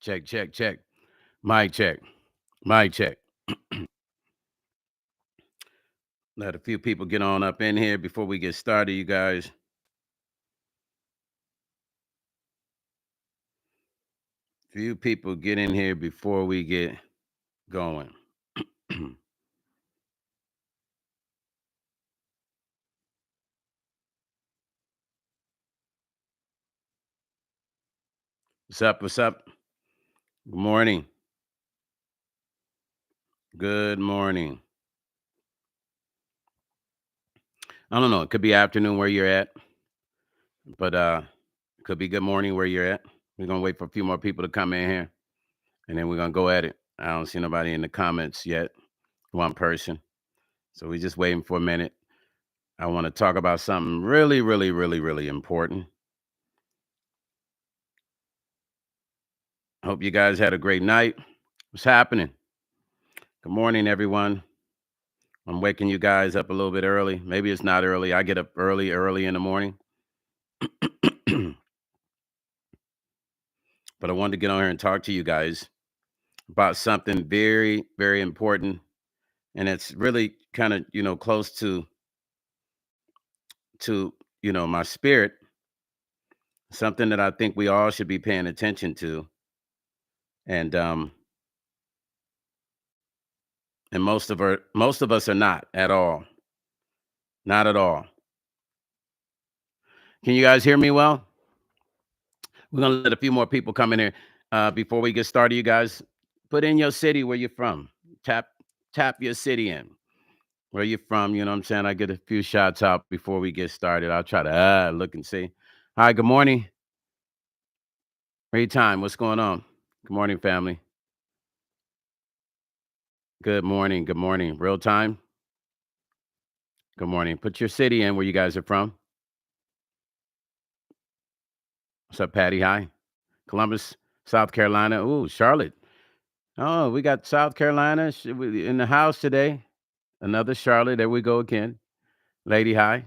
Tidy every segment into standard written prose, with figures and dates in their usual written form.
Check, check, check. Mic check. Mic check. Let a few people get on up in here before we get started, you guys. Few people get in here before we get going. What's up? What's up? Good morning. Good morning. I don't know. It could be afternoon where you're at, but it could be good morning where you're at. We're gonna wait for a few more people to come in here, and then we're gonna go at it. I don't see nobody in the comments yet. One person. So we're just waiting for a minute. I want to talk about something really, really, really, really important. Hope you guys had a great night. What's happening? Good morning, everyone. I'm waking you guys up a little bit early. Maybe it's not early. I get up early in the morning. But I wanted to get on here and talk to you guys about something very, very important. And it's really kind of, close to, my spirit. Something that I think we all should be paying attention to. And most of us are not at all. Not at all. Can you guys hear me well? We're gonna let a few more people come in here before we get started. You guys, put in your city where you're from. Tap your city in where you're from. You know what I'm saying? I get a few shots out before we get started. I'll try to look and see. Hi, good morning. Great time. What's going on? Good morning, family. Good morning. Good morning. Real time. Good morning. Put your city in where you guys are from. What's up, Patty? Hi. Columbus, South Carolina. Ooh, Charlotte. Oh, we got South Carolina in the house today. Another Charlotte. There we go again. Lady, hi.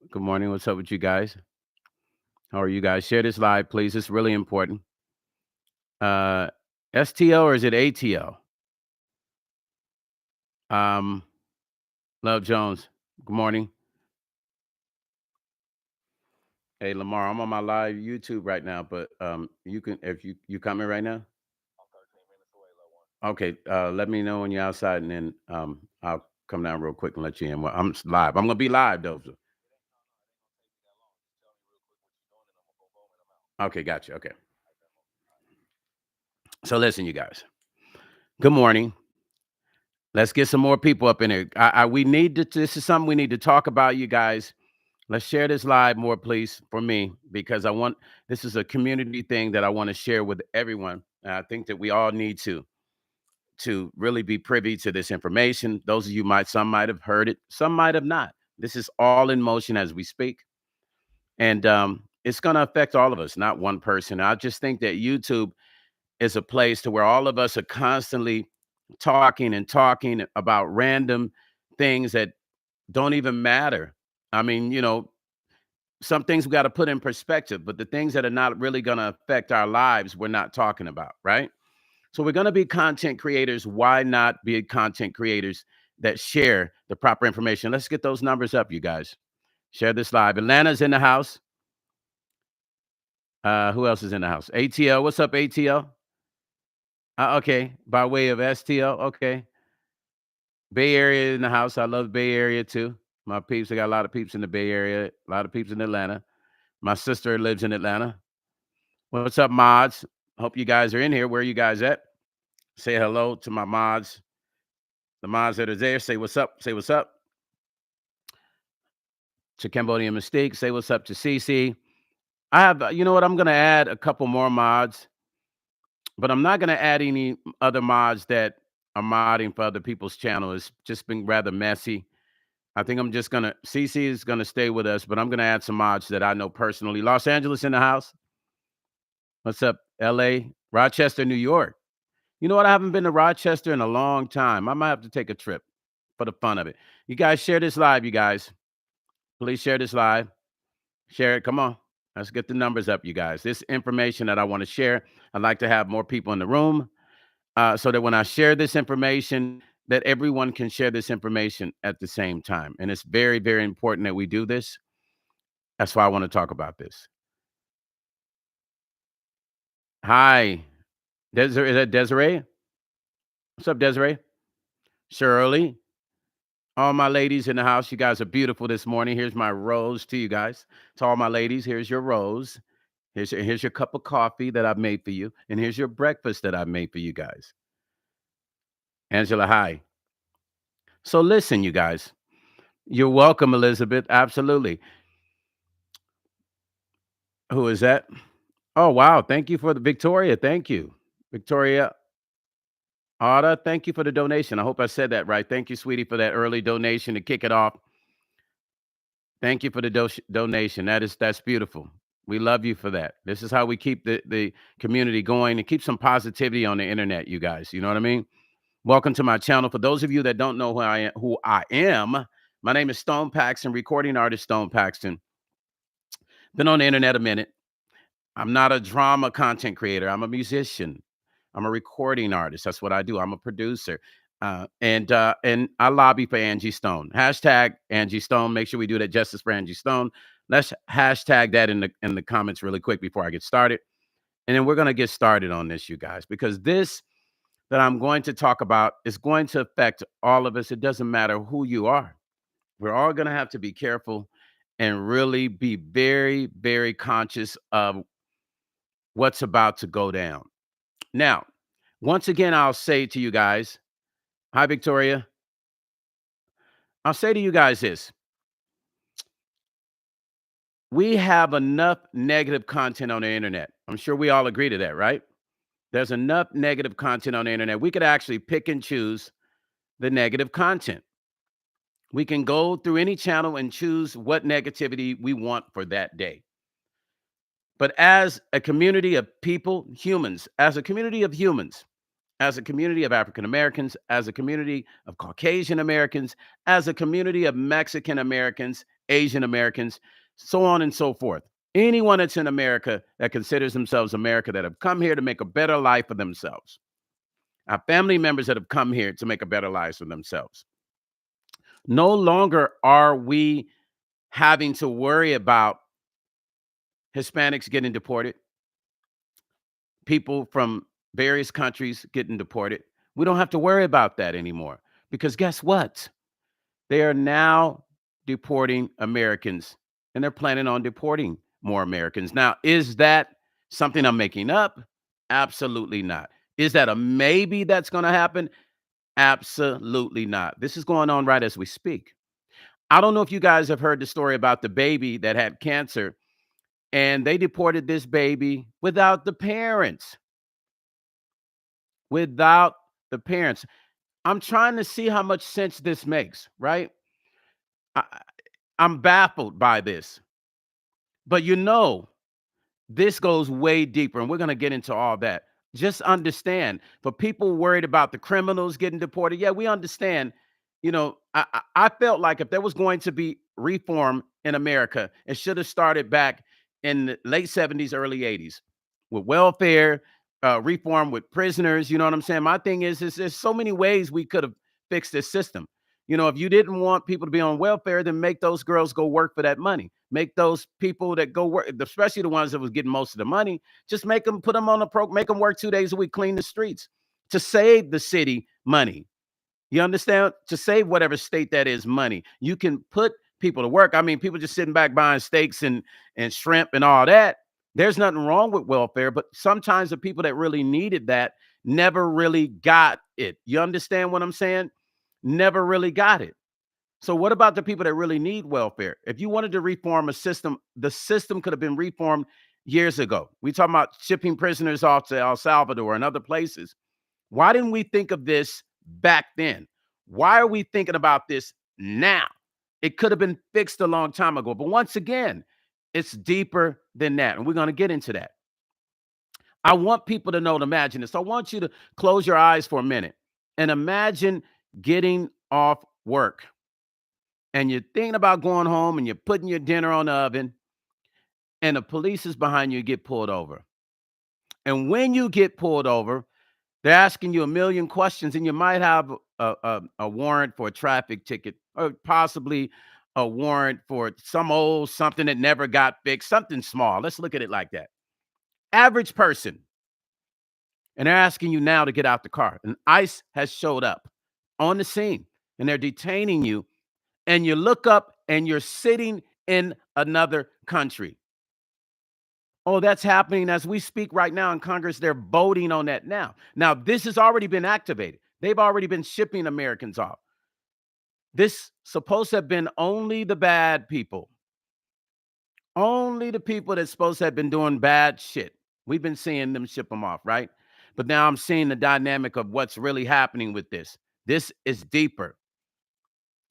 Good morning. What's up with you guys? How are you guys? Share this live, please. It's really important. Uh, STO or is it ATO? Love Jones. Good morning. Hey, Lamar, I'm on my live YouTube right now, but you can if you coming right now. Okay, let me know when you're outside, and then I'll come down real quick and let you in. Well, live. I'm gonna be live though. Okay, gotcha. Okay. So listen, you guys. Good morning. Let's get some more people up in here. We need to. This is something we need to talk about, you guys. Let's share this live more, please, for me, because this is a community thing that I want to share with everyone. And I think that we all need to really be privy to this information. Those of you some might have heard it, some might have not. This is all in motion as we speak. And it's going to affect all of us, not one person. I just think that YouTube is a place to where all of us are constantly talking and talking about random things that don't even matter. I mean, some things we got to put in perspective, but the things that are not really going to affect our lives, we're not talking about, right? So we're going to be content creators. Why not be content creators that share the proper information? Let's get those numbers up, you guys. Share this live. Atlanta's in the house. Who else is in the house? ATL. What's up, ATL? Okay, by way of STL. Okay. Bay Area in the house. I love Bay Area too. My peeps. I got a lot of peeps in the Bay Area. A lot of peeps in Atlanta. My sister lives in Atlanta. What's up, mods? Hope you guys are in here. Where are you guys at? Say hello to my mods. The mods that are there, say what's up. Say what's up. To Cambodian Mystique, say what's up to CC. I have, you know what? I'm going to add a couple more mods, but I'm not going to add any other mods that are modding for other people's channel. It's just been rather messy. I think I'm just going to, CC is going to stay with us, but I'm going to add some mods that I know personally. Los Angeles in the house. What's up? LA, Rochester, New York. You know what? I haven't been to Rochester in a long time. I might have to take a trip for the fun of it. You guys share this live, you guys. Please share this live. Share it. Come on. Let's get the numbers up, you guys. This information that I want to share, I'd like to have more people in the room so that when I share this information, that everyone can share this information at the same time. And it's very, very important that we do this. That's why I want to talk about this. Hi, Desiree. Is that Desiree? What's up, Desiree? Shirley. All my ladies in the house, you guys are beautiful this morning. Here's my rose to you guys. To all my ladies, here's your rose. Here's your cup of coffee that I've made for you. And here's your breakfast that I've made for you guys. Angela, hi. So listen, you guys. You're welcome, Elizabeth. Absolutely. Who is that? Oh, wow. Thank you for the Victoria. Thank you. Victoria Otta, thank you for the donation. I hope I said that right. Thank you, sweetie, for that early donation to kick it off. Thank you for the donation. That's beautiful. We love you for that. This is how we keep the community going and keep some positivity on the internet, you guys. You know what I mean? Welcome to my channel. For those of you that don't know who I am, my name is Stone Paxton, recording artist Stone Paxton. Been on the internet a minute. I'm not a drama content creator. I'm a musician. I'm a recording artist. That's what I do. I'm a producer. And I lobby for Angie Stone. Hashtag Angie Stone. Make sure we do that justice for Angie Stone. Let's hashtag that in the comments really quick before I get started. And then we're going to get started on this, you guys, because this that I'm going to talk about is going to affect all of us. It doesn't matter who you are. We're all going to have to be careful and really be very, very conscious of what's about to go down. Now, once again, I'll say to you guys, hi, Victoria. I'll say to you guys this. We have enough negative content on the internet. I'm sure we all agree to that, right? There's enough negative content on the internet. We could actually pick and choose the negative content. We can go through any channel and choose what negativity we want for that day. But as a community of people, humans, as a community of humans, as a community of African Americans, as a community of Caucasian Americans, as a community of Mexican Americans, Asian Americans, so on and so forth. Anyone that's in America that considers themselves America, that have come here to make a better life for themselves. Our family members that have come here to make a better life for themselves. No longer are we having to worry about Hispanics getting deported, people from various countries getting deported. We don't have to worry about that anymore because guess what? They are now deporting Americans and they're planning on deporting more Americans. Now, is that something I'm making up? Absolutely not. Is that a maybe that's going to happen? Absolutely not. This is going on right as we speak. I don't know if you guys have heard the story about the baby that had cancer and they deported this baby without the parents. Without the parents. I'm trying to see how much sense this makes, right? I, I'm baffled by this. But this goes way deeper, and we're going to get into all that. Just understand, for people worried about the criminals getting deported, yeah, we understand. I felt like if there was going to be reform in America, it should have started back in the late 70s, early 80s with welfare, reform with prisoners. You know what I'm saying? My thing is there's so many ways we could have fixed this system. If you didn't want people to be on welfare, then make those girls go work for that money. Make those people that go work, especially the ones that was getting most of the money, just put them on a program, make them work 2 days a week, clean the streets to save the city money. You understand? To save whatever state that is money. You can put people to work. I mean, people just sitting back buying steaks and shrimp and all that. There's nothing wrong with welfare, but sometimes the people that really needed that never really got it. You understand what I'm saying? Never really got it. So what about the people that really need welfare? If you wanted to reform a system, the system could have been reformed years ago. We talking about shipping prisoners off to El Salvador and other places. Why didn't we think of this back then? Why are we thinking about this now? It could have been fixed a long time ago. But once again, it's deeper than that. And we're going to get into that. I want people to know to imagine this. I want you to close your eyes for a minute and imagine getting off work and you're thinking about going home and you're putting your dinner on the oven and the police is behind you, you get pulled over. And when you get pulled over, they're asking you a million questions, and you might have a warrant for a traffic ticket, or possibly a warrant for some old something that never got fixed, something small. Let's look at it like that. Average person. And they're asking you now to get out the car. And ICE has showed up on the scene, and they're detaining you. And you look up and you're sitting in another country. Oh, that's happening as we speak right now in Congress. They're voting on that now. Now, this has already been activated. They've already been shipping Americans off. This supposed to have been only the bad people. Only the people that's supposed to have been doing bad shit. We've been seeing them ship them off, right? But now I'm seeing the dynamic of what's really happening with this. This is deeper.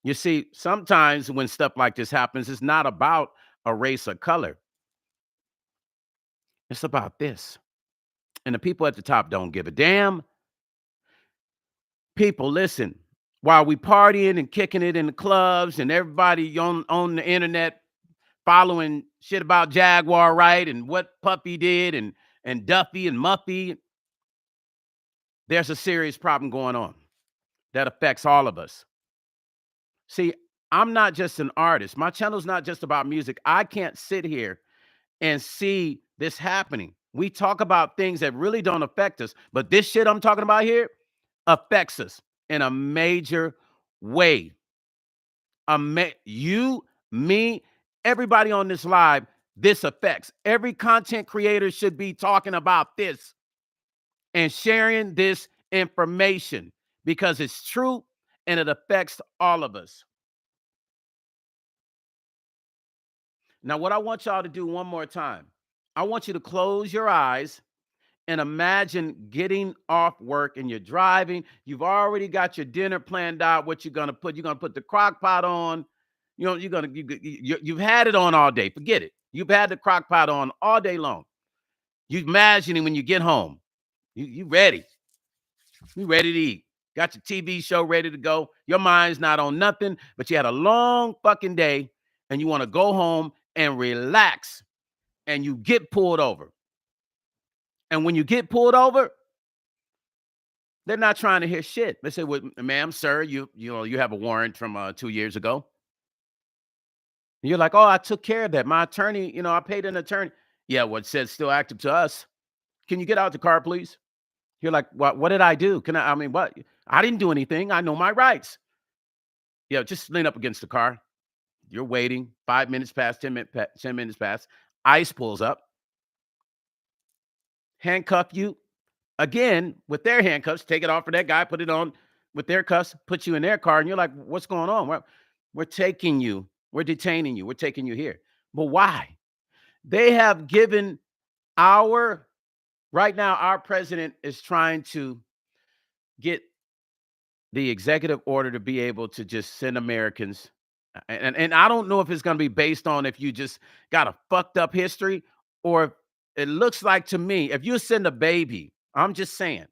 You see, sometimes when stuff like this happens, it's not about a race or color. It's about this. And the people at the top don't give a damn. People, listen, while we partying and kicking it in the clubs and everybody on the internet following shit about Jaguar, right? And what Puppy did and Duffy and Muffy, there's a serious problem going on that affects all of us. See, I'm not just an artist. My channel's not just about music. I can't sit here and see this happening. We talk about things that really don't affect us, but this shit I'm talking about here affects us in a major way. You, me, everybody on this live, this affects. Every content creator should be talking about this and sharing this information because it's true and it affects all of us. Now, what I want y'all to do one more time, I want you to close your eyes and imagine getting off work and you're driving. You've already got your dinner planned out, what you're going to put. You're going to put the crock pot on. You know, you've had it on all day. Forget it. You've had the crock pot on all day long. You imagining when you get home, you ready. You ready to eat. Got your TV show ready to go. Your mind's not on nothing, but you had a long fucking day and you want to go home and relax, and you get pulled over. And when you get pulled over, they're not trying to hear shit. They say, well, ma'am, sir, you have a warrant from 2 years ago. And you're like, oh, I took care of that. My attorney, I paid an attorney. Yeah, what said still active to us. Can you get out the car, please? You're like, what did I do? What? I didn't do anything. I know my rights. Yeah, just lean up against the car. You're waiting. 5 minutes past, 10 minutes past. ICE pulls up, handcuff you again with their handcuffs, take it off for that guy, put it on with their cuffs, put you in their car, and you're like, what's going on? We're taking you, we're detaining you, we're taking you here. But why? They have given right now, our president is trying to get the executive order to be able to just send Americans. And I don't know if it's going to be based on if you just got a fucked up history, or it looks like to me, if you send a baby, I'm just saying,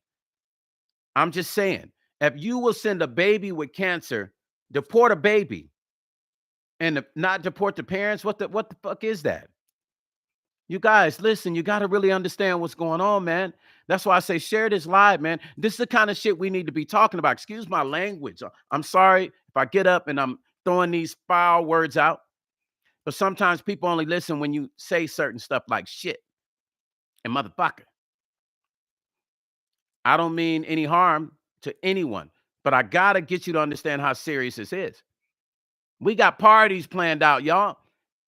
if you will send a baby with cancer, deport a baby and not deport the parents, what the fuck is that? You guys, listen, you got to really understand what's going on, man. That's why I say share this live, man. This is the kind of shit we need to be talking about. Excuse my language. I'm sorry if I get up and I'm throwing these foul words out, but sometimes people only listen when you say certain stuff like shit and motherfucker. I don't mean any harm to anyone, but I got to get you to understand how serious this is. We got parties planned out, y'all.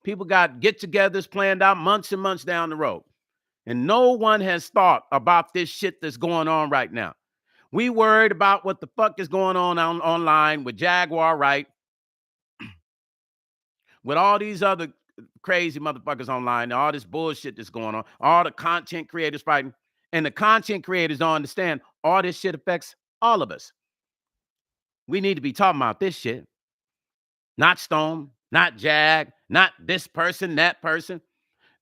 People got get-togethers planned out months and months down the road. And no one has thought about this shit that's going on right now. We worried about what the fuck is going on online with Jaguar, right? With all these other crazy motherfuckers online, all this bullshit that's going on, all the content creators fighting. And the content creators don't understand all this shit affects all of us. We need to be talking about this shit. Not Stone, not Jag, not this person, that person.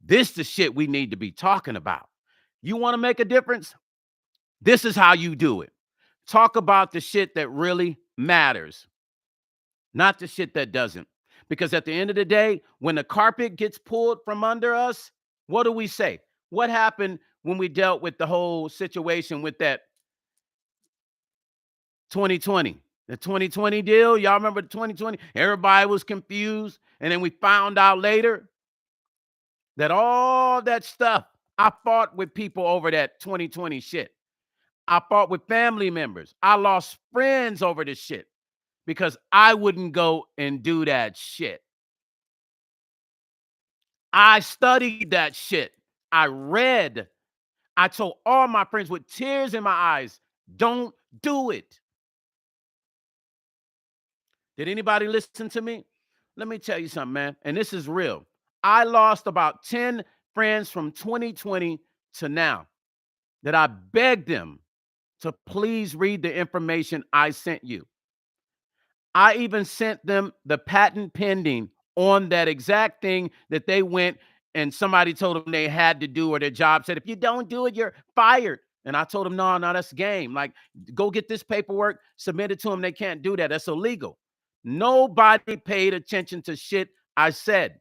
This is the shit we need to be talking about. You want to make a difference? This is how you do it. Talk about the shit that really matters, not the shit that doesn't. Because at the end of the day, when the carpet gets pulled from under us, What do we say? What happened when we dealt with the whole situation with that 2020? The 2020 deal? Y'all remember the 2020? Everybody was confused. And then we found out later that all that stuff, I fought with people over that 2020 shit. I fought with family members. I lost friends over this shit because I wouldn't go and do that shit. I studied that shit. I read. I told all my friends with tears in my eyes, don't do it. Did anybody listen to me? Let me tell you something, man. And this is real. I lost about 10 friends from 2020 to now that I begged them to please read the information I sent you. I even sent them the patent pending on that exact thing that they went and somebody told them they had to do, or their job said, if you don't do it, you're fired. And I told them, no, that's game. Like, go get this paperwork, submit it to them. They can't do that. That's illegal. Nobody paid attention to shit I said.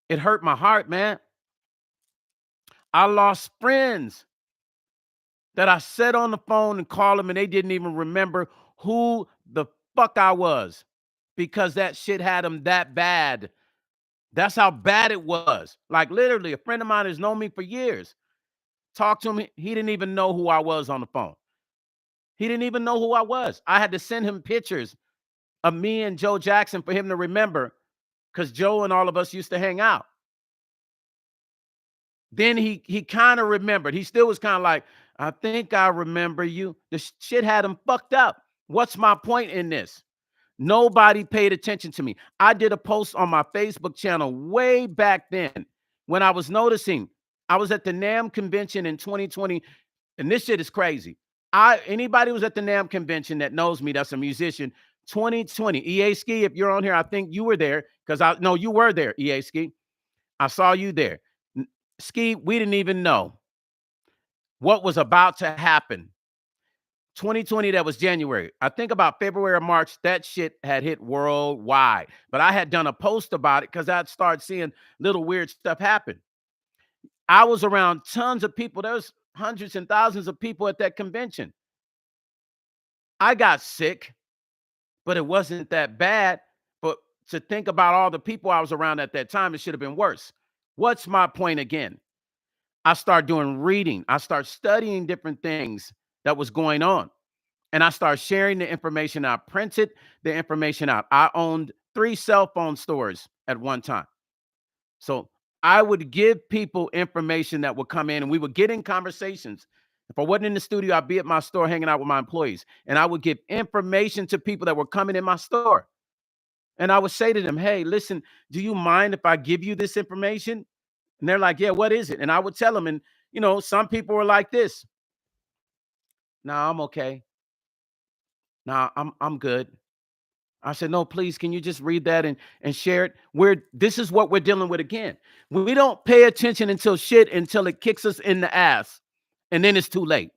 It hurt my heart, man. I lost friends that I said on the phone and called them and they didn't even remember who the fuck I was because that shit had them that bad. That's how bad it was. Like, literally, a friend of mine has known me for years. Talked to him, he didn't even know who I was on the phone. He didn't even know who I was. I had to send him pictures of me and Joe Jackson for him to remember because Joe and all of us used to hang out. Then he kind of remembered. He still was kind of like, I think I remember you. The shit had him fucked up. What's my point in this? Nobody paid attention to me. I did a post on my Facebook channel way back then when I was noticing I was at the NAMM convention in 2020, and this shit is crazy. Anybody who's at the NAMM convention that knows me, that's a musician, 2020. EA Ski, if you're on here, I think you were there because you were there, EA Ski. I saw you there. Ski, we didn't even know what was about to happen. 2020, that was January. I think about February or March, that shit had hit worldwide. But I had done a post about it because I'd started seeing little weird stuff happen. I was around tons of people. There was hundreds and thousands of people at that convention. I got sick, but it wasn't that bad. But to think about all the people I was around at that time, it should have been worse. What's my point again? I started doing reading. I started studying different things that was going on. And I started sharing the information. I printed the information out. I owned 3 cell phone stores at one time. So I would give people information that would come in and we would get in conversations. If I wasn't in the studio, I'd be at my store hanging out with my employees. And I would give information to people that were coming in my store. And I would say to them, hey, listen, do you mind if I give you this information? And they're like, yeah, what is it? And I would tell them. And, some people were like this. No, I'm okay. No, I'm good. I said, no, please, can you just read that and share it? This is what we're dealing with again. We don't pay attention until it kicks us in the ass. And then it's too late.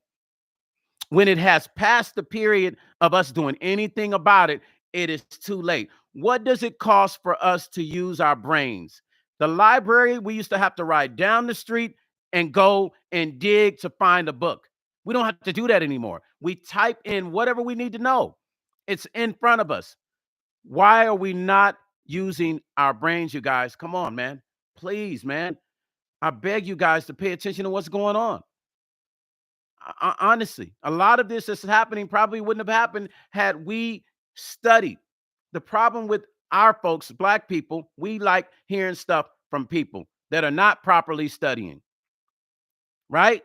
When it has passed the period of us doing anything about it, it is too late. What does it cost for us to use our brains? The library, we used to have to ride down the street and go and dig to find a book. We don't have to do that anymore. We type in whatever we need to know. It's in front of us. Why are we not using our brains, you guys? Come on, man. Please, man. I beg you guys to pay attention to what's going on. Honestly, a lot of this that's happening probably wouldn't have happened had we studied. The problem with our folks, Black people, we like hearing stuff from people that are not properly studying, right?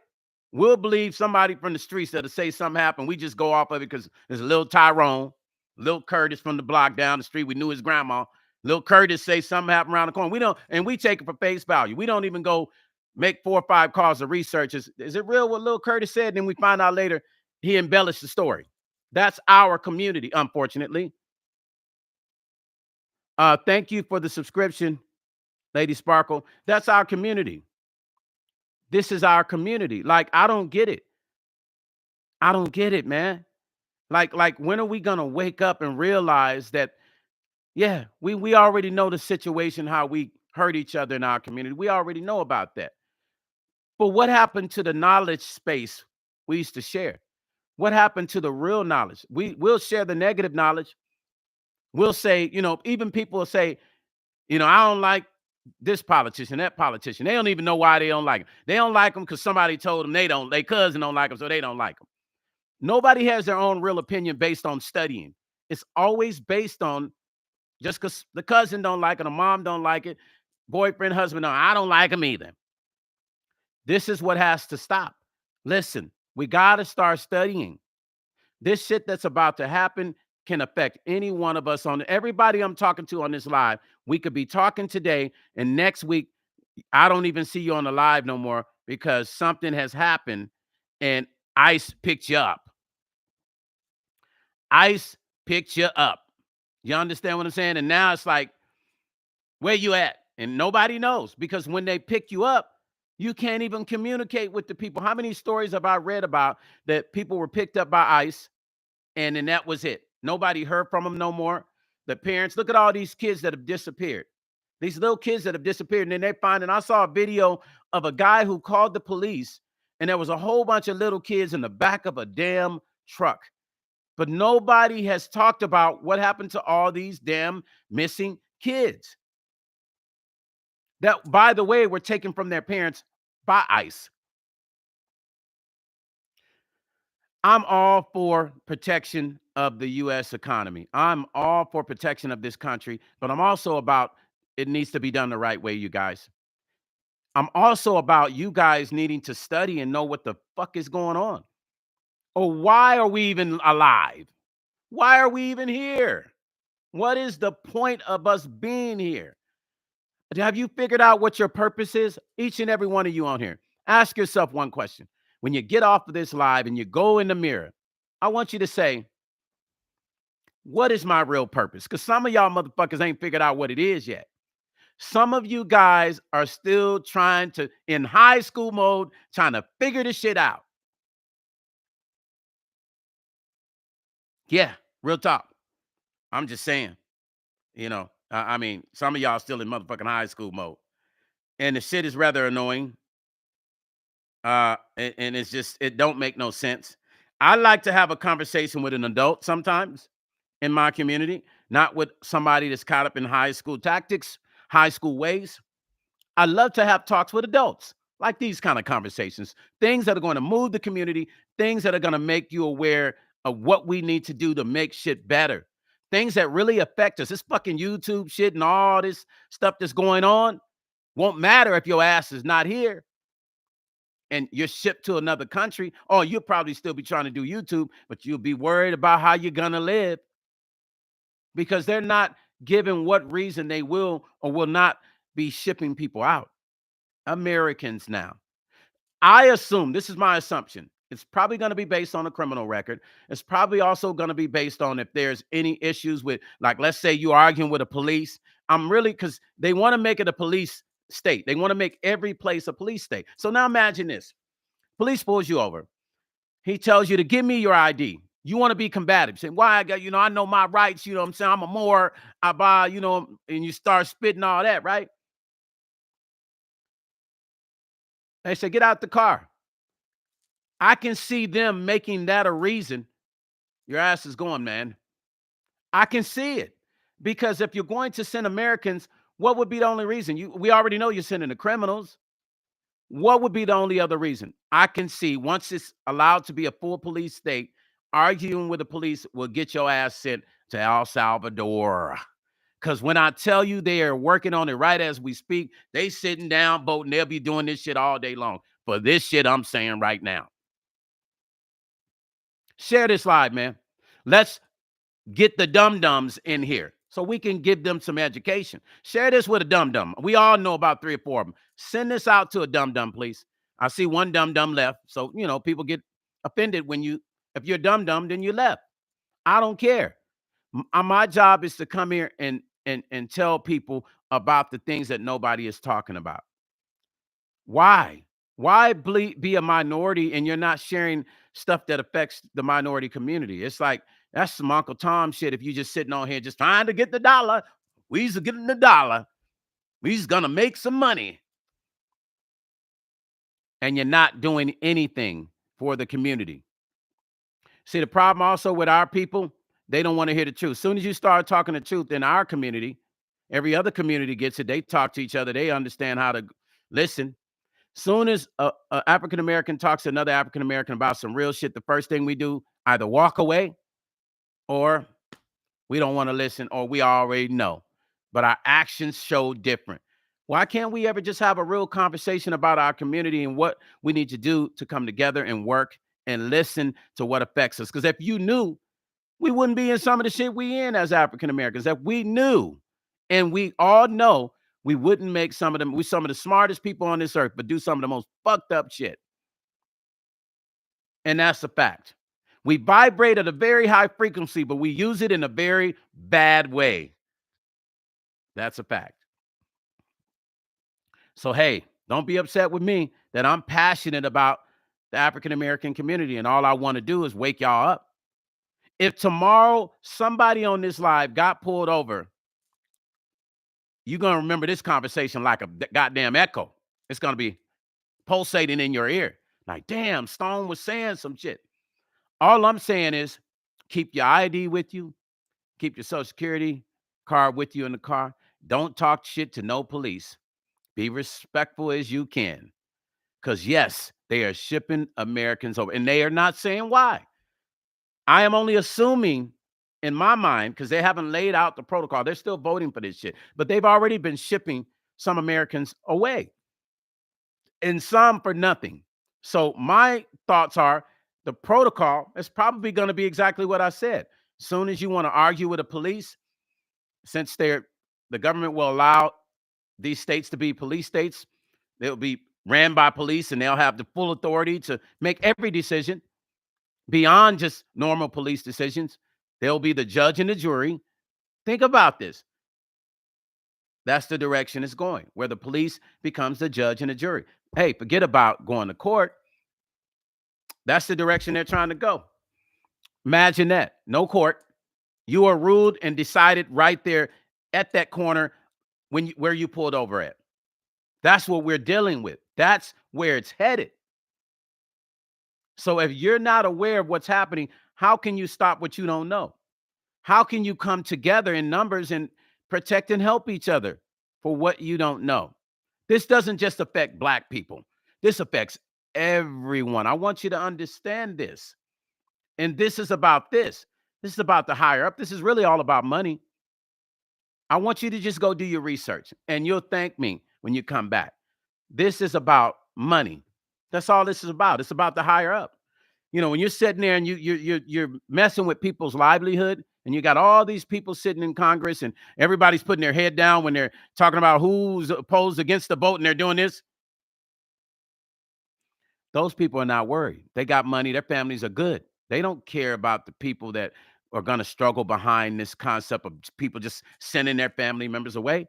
We'll believe somebody from the streets that'll say something happened. We just go off of it because there's a little Tyrone, little Curtis from the block down the street. We knew his grandma. Little Curtis say something happened around the corner. We take it for face value. We don't even go make 4 or 5 calls of research. Is it real what little Curtis said? And then we find out later he embellished the story. That's our community, unfortunately. Thank you for the subscription, Lady Sparkle. That's our community. This is our community. Like, I don't get it. I don't get it, man. Like when are we gonna wake up and realize that, yeah, we already know the situation, how we hurt each other in our community. We already know about that. But what happened to the knowledge space we used to share? What happened to the real knowledge? We'll share the negative knowledge. We'll say, even people will say, I don't like this politician, that politician. They don't even know why they don't like him. They don't like them because somebody told them their cousin don't like them, so they don't like them. Nobody has their own real opinion based on studying. It's always based on just because the cousin don't like it, the mom don't like it, boyfriend, husband, I don't like him either. This is what has to stop. Listen, we got to start studying. This shit that's about to happen can affect any one of us. On everybody I'm talking to on this live, we could be talking today, and next week, I don't even see you on the live no more because something has happened and ICE picked you up. ICE picked you up. You understand what I'm saying? And now it's like, where you at? And nobody knows, because when they pick you up, you can't even communicate with the people. How many stories have I read about that people were picked up by ICE and then that was it? Nobody heard from them no more. The parents, look at all these kids that have disappeared. These little kids that have disappeared. And then they find, and I saw a video of a guy who called the police, and there was a whole bunch of little kids in the back of a damn truck. But nobody has talked about what happened to all these damn missing kids that, by the way, were taken from their parents by ICE. I'm all for protection of the U.S. economy. I'm all for protection of this country, but I'm also about it needs to be done the right way, you guys. I'm also about you guys needing to study and know what the fuck is going on. Or why are we even alive? Why are we even here? What is the point of us being here? Have you figured out what your purpose is? Each and every one of you on here. Ask yourself one question. When you get off of this live and you go in the mirror, I want you to say, what is my real purpose? Because some of y'all motherfuckers ain't figured out what it is yet. Some of you guys are still trying to, in high school mode, trying to figure this shit out. Yeah, real talk. I'm just saying, I mean, some of y'all still in motherfucking high school mode. And the shit is rather annoying. And it's just, it don't make no sense. I like to have a conversation with an adult sometimes in my community, not with somebody that's caught up in high school tactics, high school ways. I love to have talks with adults, like these kind of conversations, things that are going to move the community, things that are going to make you aware of what we need to do to make shit better, things that really affect us. This fucking YouTube shit and all this stuff that's going on won't matter if your ass is not here and you're shipped to another country. Oh, you'll probably still be trying to do YouTube, but you'll be worried about how you're going to live, because they're not given what reason they will or will not be shipping people out. Americans now. I assume, this is my assumption, it's probably going to be based on a criminal record. It's probably also going to be based on if there's any issues with, like, let's say you're arguing with a police. Because they want to make it a police state. They want to make every place a police state. So now imagine this. Police pulls you over. He tells you to give me your ID. You want to be combative. Say, why? I know my rights. You know what I'm saying? I'm a Moor. I buy, and you start spitting all that, right? They say, get out the car. I can see them making that a reason. Your ass is going, man. I can see it. Because if you're going to send Americans, what would be the only reason? We already know you're sending the criminals. What would be the only other reason? I can see, once it's allowed to be a full police state, arguing with the police will get your ass sent to El Salvador. Because when I tell you they are working on it right as we speak, they sitting down boating. They'll be doing this shit all day long for this shit I'm saying right now. Share this live, man. Let's get the dum-dums in here so we can give them some education. Share this with a dum-dum. We all know about 3 or 4 of them. Send this out to a dum-dum, please. I see one dum-dum left. So, people get offended if you're dum-dum, then you left. I don't care. My job is to come here and tell people about the things that nobody is talking about. Why? Why be a minority and you're not sharing stuff that affects the minority community? It's like, that's some Uncle Tom shit. If you just sitting on here just trying to get the dollar, we's getting the dollar. We're just going to make some money. And you're not doing anything for the community. See, the problem also with our people, they don't want to hear the truth. As soon as you start talking the truth in our community, every other community gets it. They talk to each other. They understand how to listen. Soon as a African American talks to another African American about some real shit, the first thing we do, either walk away or we don't want to listen, or we already know. But our actions show different. Why can't we ever just have a real conversation about our community and what we need to do to come together and work and listen to what affects us? Because if you knew, we wouldn't be in some of the shit we in as African Americans. If we knew, and we all know, we wouldn't make some of them, we some of the smartest people on this earth, but do some of the most fucked up shit. And that's a fact. We vibrate at a very high frequency, but we use it in a very bad way. That's a fact. So, hey, don't be upset with me that I'm passionate about the African American community, and all I want to do is wake y'all up. If tomorrow somebody on this live got pulled over, you're going to remember this conversation like a goddamn echo. It's going to be pulsating in your ear. Like, damn, Stone was saying some shit. All I'm saying is keep your ID with you. Keep your Social Security card with you in the car. Don't talk shit to no police. Be respectful as you can. Because, yes, they are shipping Americans over. And they are not saying why. I am only assuming in my mind, because they haven't laid out the protocol. They're still voting for this shit. But they've already been shipping some Americans away. And some for nothing. So my thoughts are the protocol is probably going to be exactly what I said. Soon as you want to argue with the police, since the government will allow these states to be police states, they'll be ran by police and they'll have the full authority to make every decision beyond just normal police decisions. They'll be the judge and the jury. Think about this. That's the direction it's going, where the police becomes the judge and the jury. Hey, forget about going to court. That's the direction they're trying to go. Imagine that. No court. You are ruled and decided right there at that corner where you pulled over at. That's what we're dealing with. That's where it's headed. So if you're not aware of what's happening, how can you stop what you don't know? How can you come together in numbers and protect and help each other for what you don't know? This doesn't just affect Black people. This affects everyone. I want you to understand this. And this is about this. This is about the higher up. This is really all about money. I want you to just go do your research and you'll thank me when you come back. This is about money. That's all this is about. It's about the higher up. You know, when you're sitting there and you're messing with people's livelihood, and you got all these people sitting in Congress and everybody's putting their head down when they're talking about who's opposed against the vote and they're doing this. Those people are not worried. They got money. Their families are good. They don't care about the people that are going to struggle behind this concept of people just sending their family members away,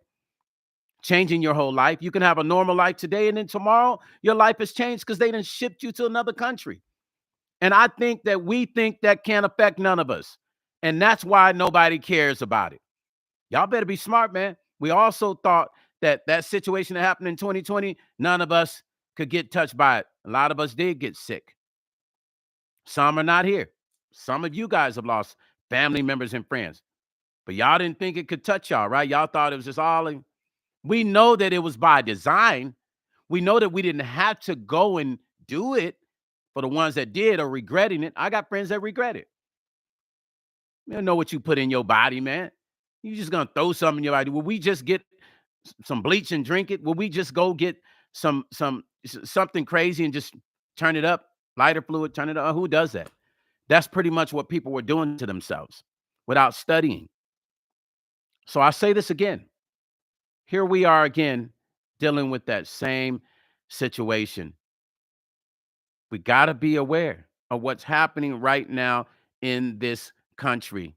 changing your whole life. You can have a normal life today, and then tomorrow your life has changed because they done shipped you to another country. And I think that we think that can't affect none of us. And that's why nobody cares about it. Y'all better be smart, man. We also thought that that situation that happened in 2020, none of us could get touched by it. A lot of us did get sick. Some are not here. Some of you guys have lost family members and friends. But y'all didn't think it could touch y'all, right? Y'all thought it was just all in. We know that it was by design. We know that we didn't have to go and do it. For the ones that did are regretting it. I got friends that regret it. You don't know what you put in your body, man. You just gonna throw something in your body. Will we just get some bleach and drink it? Will we just go get something crazy and just turn it up? Lighter fluid, turn it up. Who does that? That's pretty much what people were doing to themselves without studying. So I say this again. Here we are again dealing with that same situation. We got to be aware of what's happening right now in this country.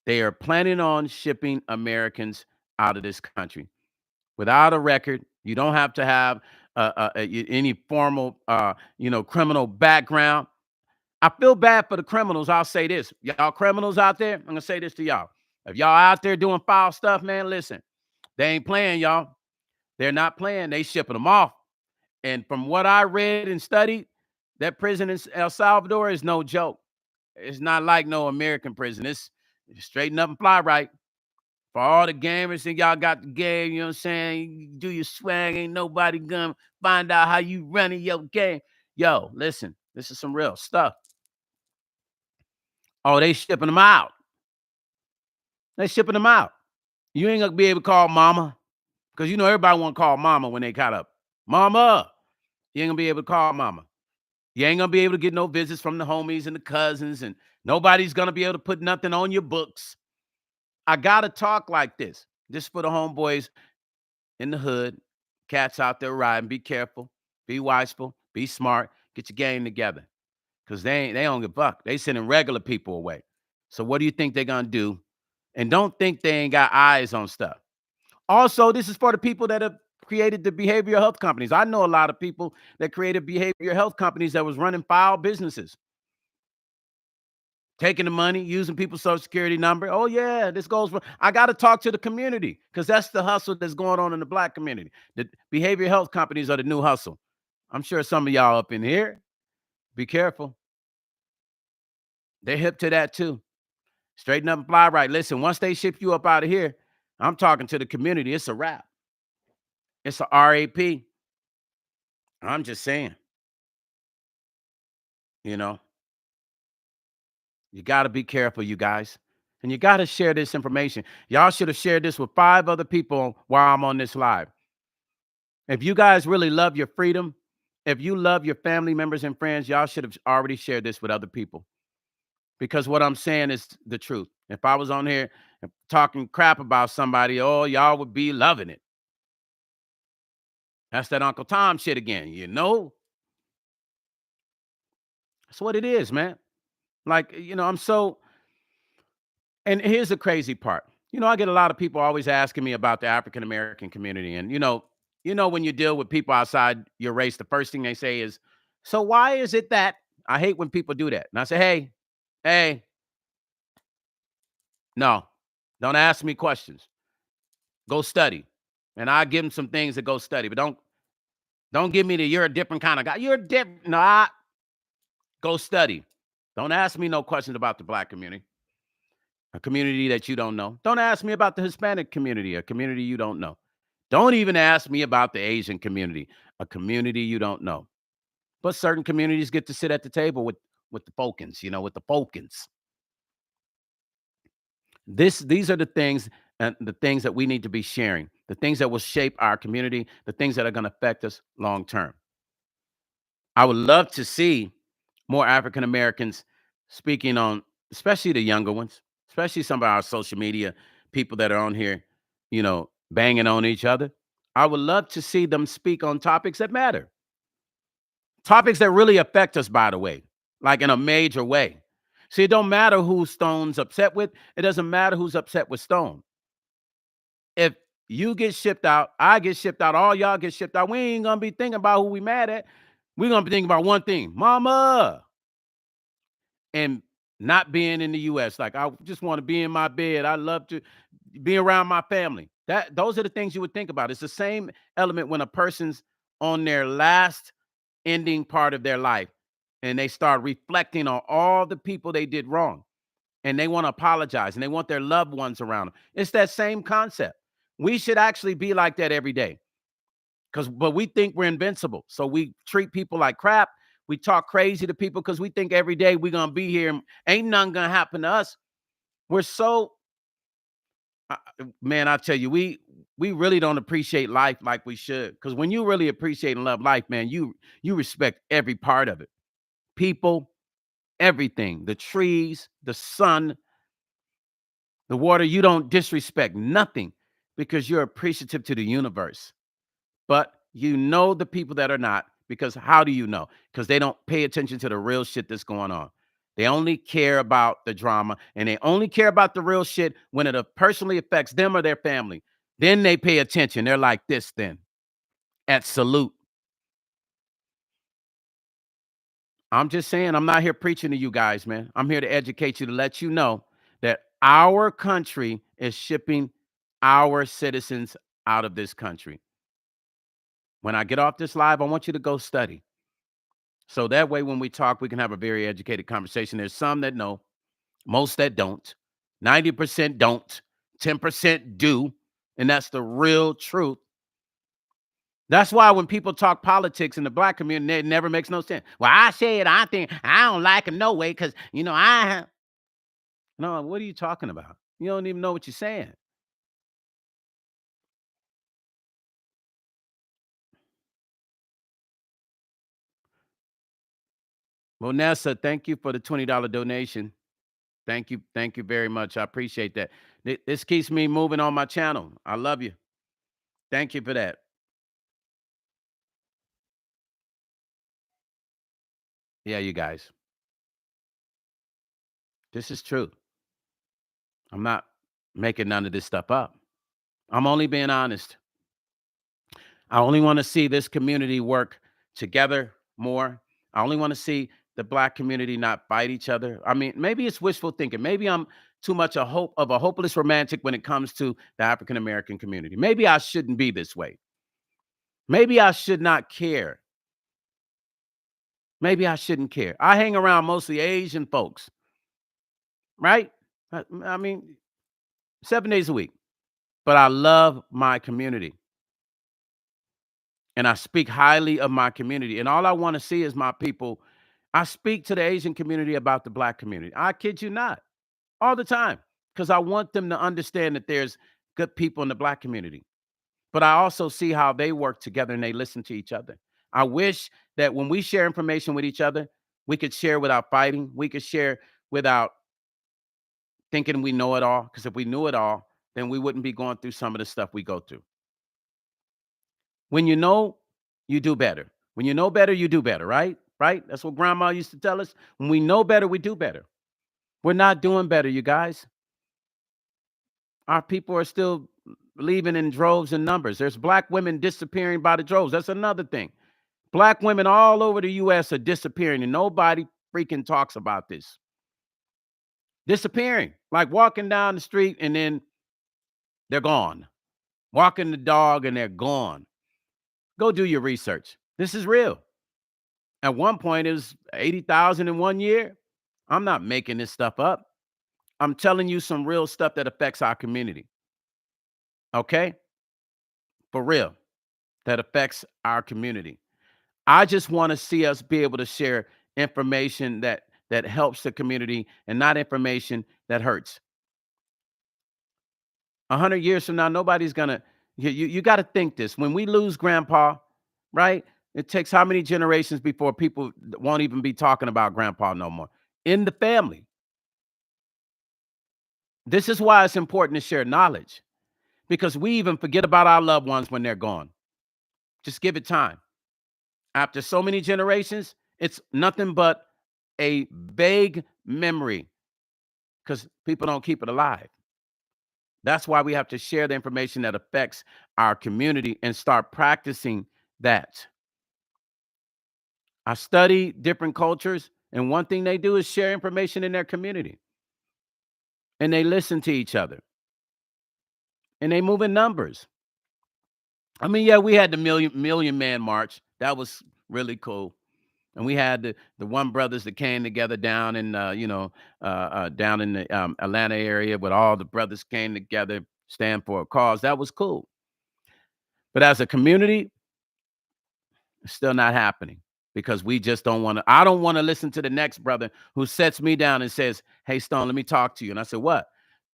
They are planning on shipping Americans out of this country without a record. You don't have to have any formal, criminal background. I feel bad for the criminals. I'll say this. Y'all criminals out there, I'm going to say this to y'all. If y'all out there doing foul stuff, man, listen. They ain't playing, y'all. They're not playing. They shipping them off. And from what I read and studied, that prison in El Salvador is no joke. It's not like no American prison. It's straighten up and fly right. For all the gamers and y'all got the game, you know what I'm saying? You do your swag, ain't nobody gonna find out how you running your game. Yo, listen, this is some real stuff. Oh, they shipping them out. They shipping them out. You ain't gonna be able to call mama. Because you know everybody want to call mama when they caught up. Mama. You ain't gonna be able to call mama. You ain't gonna be able to get no visits from the homies and the cousins, and nobody's gonna be able to put nothing on your books. I gotta talk like this. Just for the homeboys in the hood, cats out there riding. Be careful, be watchful, be smart, get your game together. Cause they don't give a fuck. They sending regular people away. So what do you think they're gonna do? And don't think they ain't got eyes on stuff. Also, this is for the people that have created the behavioral health companies. I know a lot of people that created behavioral health companies that was running foul businesses, taking the money, using people's social security number. Oh yeah, this goes for. I got to talk to the community because that's the hustle that's going on in the Black community. The behavioral health companies are the new hustle. I'm sure some of y'all up in here, be careful. They're hip to that too. Straighten up and fly right. Listen, once they ship you up out of here, I'm talking to the community. It's a wrap. It's a RAP. I'm just saying, you know, you got to be careful, you guys. And you got to share this information. Y'all should have shared this with 5 other people while I'm on this live. If you guys really love your freedom, if you love your family members and friends, y'all should have already shared this with other people. Because what I'm saying is the truth. If I was on here talking crap about somebody, oh, y'all would be loving it. That's that Uncle Tom shit again, you know? That's what it is, man. Like, I'm so. And here's the crazy part. I get a lot of people always asking me about the African American community. And when you deal with people outside your race, the first thing they say is, "So why is it that?" I hate when people do that. And I say, "Hey, no, don't ask me questions. Go study." And I give them some things to go study, but don't give me the "you're a different kind of guy." You're different. Nah, go study. Don't ask me no questions about the Black community. A community that you don't know. Don't ask me about the Hispanic community, a community you don't know. Don't even ask me about the Asian community, a community you don't know. But certain communities get to sit at the table with the Folkens, with the Folkens. These are the things and the things that we need to be sharing, the things that will shape our community, the things that are going to affect us long term. I would love to see more African Americans speaking on, especially the younger ones, especially some of our social media people that are on here, banging on each other. I would love to see them speak on topics that matter, topics that really affect us, by the way, like in a major way. See, it don't matter who Stone's upset with. It doesn't matter who's upset with Stone. If you get shipped out, I get shipped out, all y'all get shipped out, we ain't going to be thinking about who we mad at. We're going to be thinking about one thing, mama. And not being in the US. Like, I just want to be in my bed. I love to be around my family. Those are the things you would think about. It's the same element when a person's on their last ending part of their life and they start reflecting on all the people they did wrong and they want to apologize and they want their loved ones around them. It's that same concept. We should actually be like that every day. But we think we're invincible. So we treat people like crap. We talk crazy to people because we think every day we're going to be here and ain't nothing going to happen to us. We're so, man, I tell you, we really don't appreciate life like we should. Because when you really appreciate and love life, man, you respect every part of it. People, everything, the trees, the sun, the water. You don't disrespect nothing because you're appreciative to the universe. But the people that are not, because how do you know? Because they don't pay attention to the real shit that's going on. They only care about the drama and they only care about the real shit when it personally affects them or their family. Then they pay attention. They're like this then at salute. I'm just saying, I'm not here preaching to you guys, man. I'm here to educate you, to let you know that our country is shipping our citizens out of this country. When I get off this live, I want you to go study. So that way, when we talk, we can have a very educated conversation. There's some that know, most that don't. 90% don't. 10% do. And that's the real truth. That's why when people talk politics in the black community, it never makes no sense. Well, I said I think I don't like him no way because no. What are you talking about? You don't even know what you're saying. Well, Nessa, thank you for the $20 donation. Thank you very much. I appreciate that. This keeps me moving on my channel. I love you. Thank you for that. Yeah, you guys. This is true. I'm not making none of this stuff up. I'm only being honest. I only want to see this community work together more. I only want to see the black community not fight each other. I mean, maybe it's wishful thinking. Maybe I'm too much of a hopeless romantic when it comes to the African American community. Maybe I shouldn't be this way. Maybe I should not care. Maybe I shouldn't care. I hang around mostly Asian folks, right? I mean, 7 days a week. But I love my community. And I speak highly of my community. And all I want to see is my people. I speak to the Asian community about the black community. I kid you not, all the time, because I want them to understand that there's good people in the black community. But I also see how they work together and they listen to each other. I wish that when we share information with each other, we could share without fighting. We could share without thinking we know it all. Because if we knew it all, then we wouldn't be going through some of the stuff we go through. When you know, you do better. When you know better, you do better, right? Right? That's what grandma used to tell us. When we know better, we do better. We're not doing better, you guys. Our people are still leaving in droves and numbers. There's black women disappearing by the droves. That's another thing. Black women all over the US are disappearing, and nobody freaking talks about this. Disappearing, like walking down the street and then they're gone. Walking the dog and they're gone. Go do your research. This is real. At one point, it was 80,000 in 1 year. I'm not making this stuff up. I'm telling you some real stuff that affects our community. Okay? For real. That affects our community. I just want to see us be able to share information that helps the community and not information that hurts. 100 years from now, nobody's gonna. You got to think this. When we lose Grandpa, right? It takes how many generations before people won't even be talking about Grandpa no more in the family? This is why it's important to share knowledge because we even forget about our loved ones when they're gone. Just give it time. After so many generations, it's nothing but a vague memory because people don't keep it alive. That's why we have to share the information that affects our community and start practicing that. I study different cultures, and one thing they do is share information in their community. And they listen to each other. And they move in numbers. I mean, yeah, we had the million man march. That was really cool. And we had the one brothers that came together down in down in the Atlanta area, with all the brothers came together, stand for a cause. That was cool. But as a community, it's still not happening because we just don't want to. I don't want to listen to the next brother who sets me down and says, "Hey, Stone, let me talk to you." And I said, "What?"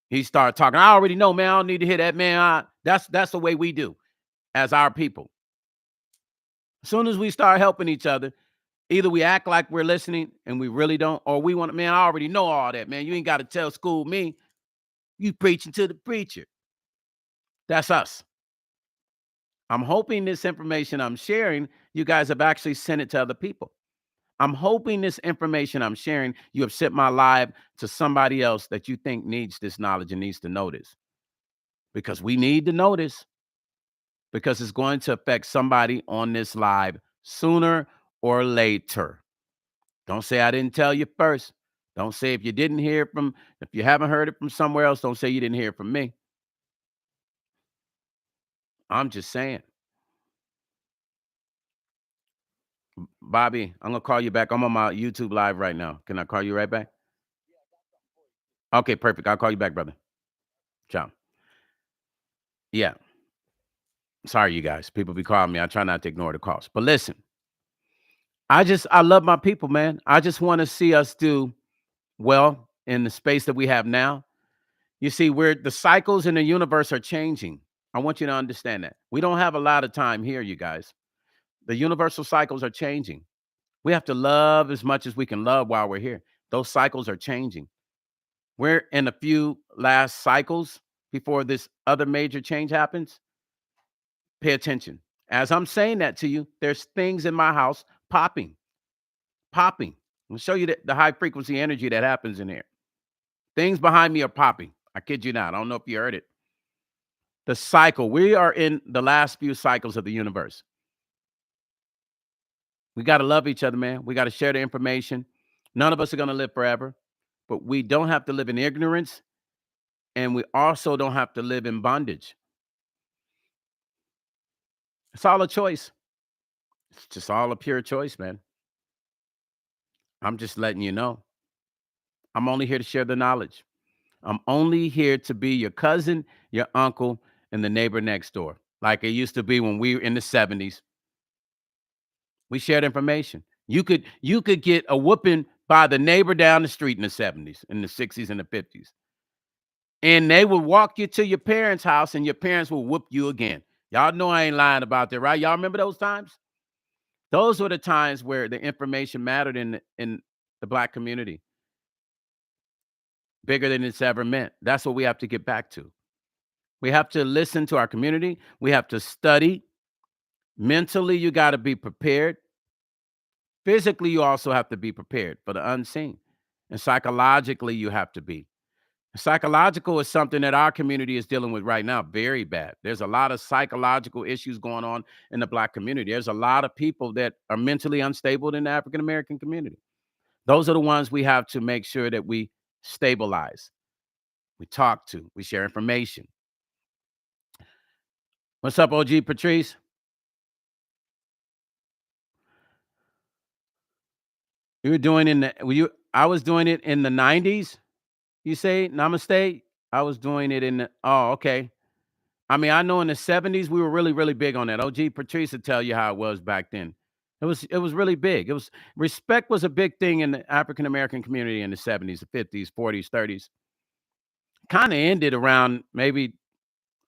He started talking. I already know, man. I don't need to hear that, man. That's the way we do as our people. As soon as we start helping each other, either we act like we're listening and we really don't, or we want to, man, I already know all that, man. You ain't got to tell school me. You preaching to the preacher. That's us. I'm hoping this information I'm sharing, you guys have actually sent it to other people. I'm hoping this information I'm sharing, you have sent my live to somebody else that you think needs this knowledge and needs to know this. Because we need to know this, because it's going to affect somebody on this live sooner or later. Don't say I didn't tell you first. Don't say if you didn't hear from, if you haven't heard it from somewhere else, don't say you didn't hear it from me. I'm just saying. Bobby, I'm gonna call you back. I'm on my YouTube live right now. Can I call you right back? Okay, perfect. I'll call you back, brother. Ciao. Yeah. Sorry, you guys. People be calling me. I try not to ignore the calls. But listen, I love my people, man. I just want to see us do well in the space that we have now. You see, where the cycles in the universe are changing. I want you to understand that. We don't have a lot of time here, you guys. The universal cycles are changing. We have to love as much as we can love while we're here. Those cycles are changing. We're in a few last cycles before this other major change happens. Pay attention. As I'm saying that to you, there's things in my house popping, popping. I'll show you the high frequency energy that happens in here. Things behind me are popping. I kid you not. I don't know if you heard it. The cycle. We are in the last few cycles of the universe. We got to love each other, man. We got to share the information. None of us are going to live forever, but we don't have to live in ignorance, and we also don't have to live in bondage. It's all a choice. It's just all a pure choice, man. I'm just letting you know. I'm only here to share the knowledge. I'm only here to be your cousin, your uncle, and the neighbor next door, like it used to be when we were in the 70s. We shared information. You could get a whooping by the neighbor down the street in the 70s, in the 60s, and the 50s. And they would walk you to your parents' house and your parents will whoop you again. Y'all know I ain't lying about that, right? Y'all remember those times? Those were the times where the information mattered in the black community, bigger than it's ever meant. That's what we have to get back to. We have to listen to our community. We have to study. Mentally, you got to be prepared. Physically, you also have to be prepared for the unseen. And psychologically, you have to be. Psychological is something that our community is dealing with right now, very bad. There's a lot of psychological issues going on in the black community. There's a lot of people that are mentally unstable in the African American community. Those are the ones we have to make sure that we stabilize, we talk to, we share information. What's up, OG Patrice? You were doing in the were you I was doing it in the 90s, you say? Namaste? I was doing it in the oh, okay. I mean, I know in the 70s we were really, really big on that. OG Patrice will tell you how it was back then. It was really big. It was respect was a big thing in the African American community in the 70s, the 50s, 40s, 30s. Kind of ended around maybe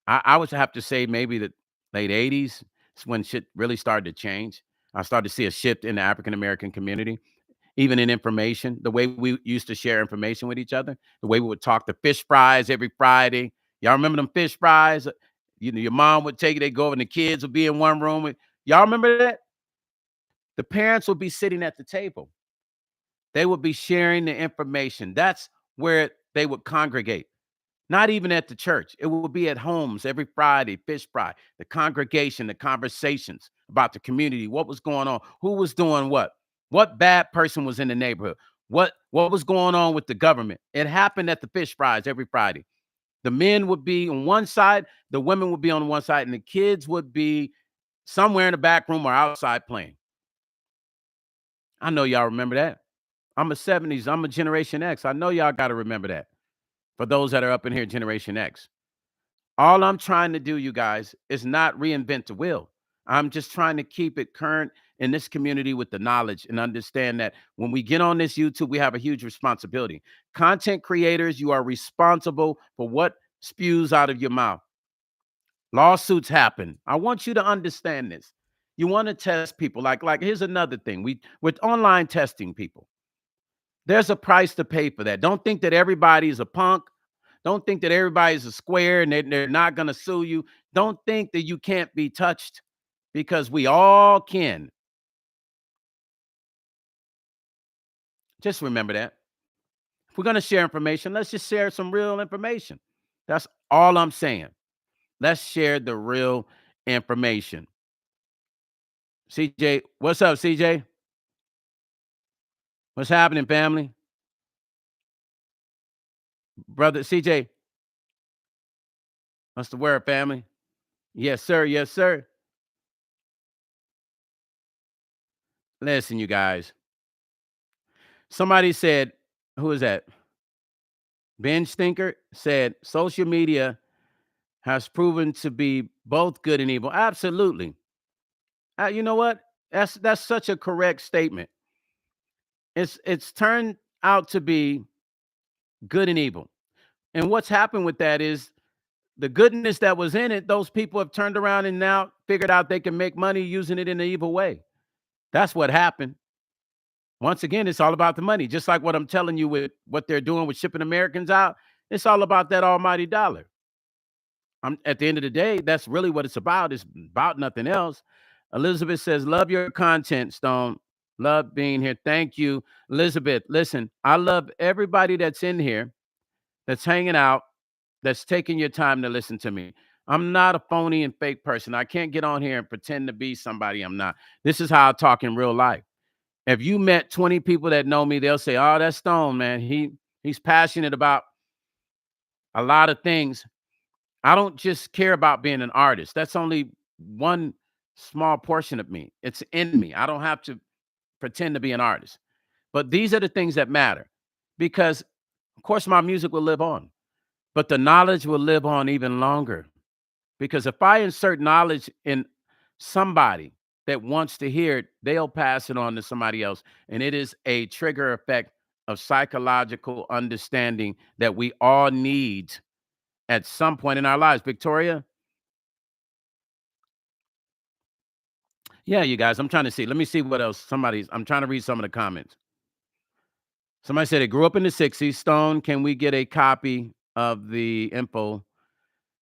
I would have to say maybe the late 80s. It's when shit really started to change. I started to see a shift in the African American community, even in information, the way we used to share information with each other, the way we would talk the fish fries every Friday. Y'all remember them fish fries? You know, your mom would take it, they go over, and the kids would be in one room. Y'all remember that? The parents would be sitting at the table. They would be sharing the information. That's where they would congregate. Not even at the church. It would be at homes every Friday, fish fry, the congregation, the conversations about the community, what was going on, who was doing what bad person was in the neighborhood, what was going on with the government. It happened at the fish fries every Friday. The men would be on one side, the women would be on one side, and the kids would be somewhere in the back room or outside playing. I know y'all remember that. I'm a 70s, I'm a Generation X. I know y'all got to remember that. For those that are up in here, Generation X. All I'm trying to do, you guys, is not reinvent the wheel. I'm just trying to keep it current in this community with the knowledge and understand that when we get on this YouTube, we have a huge responsibility. Content creators, you are responsible for what spews out of your mouth. Lawsuits happen. I want you to understand this. You want to test people. Like here's another thing. With online testing people, there's a price to pay for that. Don't think that everybody is a punk. Don't think that everybody's a square and they're not going to sue you. Don't think that you can't be touched because we all can. Just remember that. If we're going to share information, let's just share some real information. That's all I'm saying. Let's share the real information. CJ, what's up, CJ? What's happening, family? Brother CJ, what's the word, family? Yes, sir. Yes, sir. Listen, you guys. Somebody said, who is that? Ben Stinker said, social media has proven to be both good and evil. Absolutely. You know what? That's such a correct statement. It's turned out to be good and evil. And what's happened with that is the goodness that was in it, those people have turned around and now figured out they can make money using it in an evil way. That's what happened. Once again, it's all about the money. Just like what I'm telling you with what they're doing with shipping Americans out, it's all about that almighty dollar. At the end of the day, that's really what it's about. It's about nothing else. Elizabeth says, love your content, Stone. Love being here. Thank you, Elizabeth. Listen, I love everybody that's in here, that's hanging out, that's taking your time to listen to me. I'm not a phony and fake person. I can't get on here and pretend to be somebody I'm not. This is how I talk in real life. If you met 20 people that know me, they'll say, "Oh, that's Stone, man. He's passionate about a lot of things." I don't just care about being an artist. That's only one small portion of me. It's in me. I don't have to pretend to be an artist. But these are the things that matter because, of course, my music will live on, but the knowledge will live on even longer. Because if I insert knowledge in somebody that wants to hear it, they'll pass it on to somebody else. And it is a trigger effect of psychological understanding that we all need at some point in our lives. Victoria? Yeah, you guys, I'm trying to see. Let me see what else I'm trying to read some of the comments. Somebody said it grew up in the 60s. Stone, can we get a copy of the info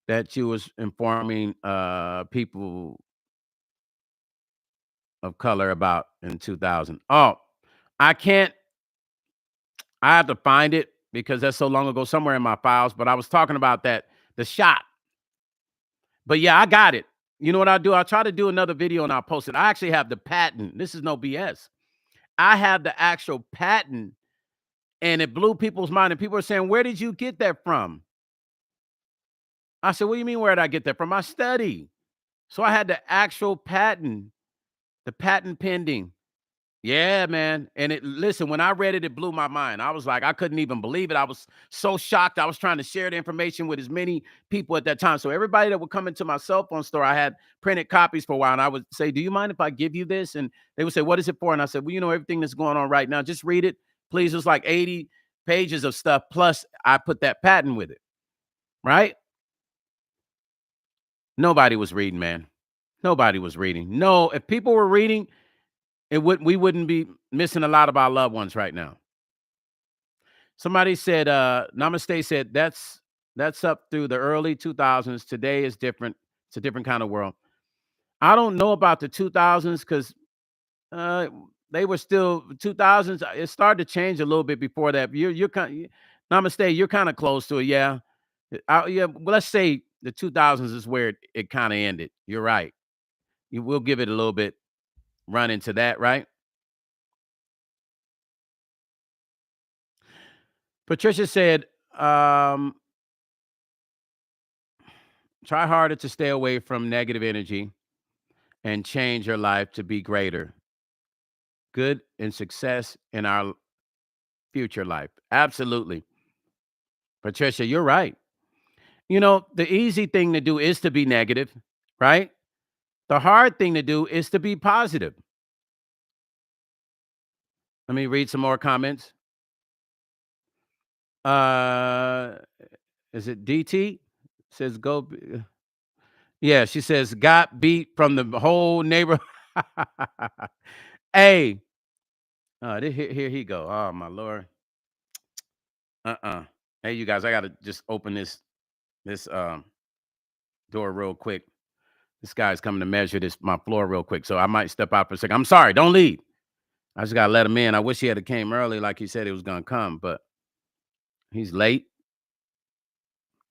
that you was informing people of color about in 2000? Oh, I can't. I have to find it because that's so long ago somewhere in my files, but I was talking about that, the shot. But yeah, I got it. You know what I'll do? I'll try to do another video and I'll post it. I actually have the patent. This is no BS. I have the actual patent and it blew people's mind. And people are saying, where did you get that from? I said, what do you mean, where did I get that from? I study. So I had the actual patent, the patent pending. Yeah, man. And listen, when I read it, it blew my mind. I was like, I couldn't even believe it. I was so shocked. I was trying to share the information with as many people at that time. So everybody that would come into my cell phone store, I had printed copies for a while. And I would say, do you mind if I give you this? And they would say, what is it for? And I said, well, you know, everything that's going on right now, just read it. Please. It was like 80 pages of stuff. Plus I put that patent with it. Right? Nobody was reading, man. Nobody was reading. No, if people were reading, we wouldn't be missing a lot of our loved ones right now. Somebody said, Namaste said, that's up through the early 2000s. Today is different. It's a different kind of world. I don't know about the 2000s because they were still 2000s. It started to change a little bit before that. You're kind Namaste. You're kind of close to it. Yeah. Yeah. Well, let's say the 2000s is where it kind of ended. You're right. You will give it a little bit run into that, right? Patricia said, try harder to stay away from negative energy and change your life to be greater, good and success in our future life. Absolutely. Patricia, you're right. You know, the easy thing to do is to be negative, right? The hard thing to do is to be positive. Let me read some more comments. Uh, is it DT? Says go. Yeah, she says got beat from the whole neighborhood. Hey, here he go. Oh my lord. Hey, you guys, I gotta just open this door real quick. This guy's coming to measure my floor real quick, so I might step out for a second. I'm sorry, don't leave. I just gotta let him in. I wish he had came early, like he said he was gonna come, but he's late.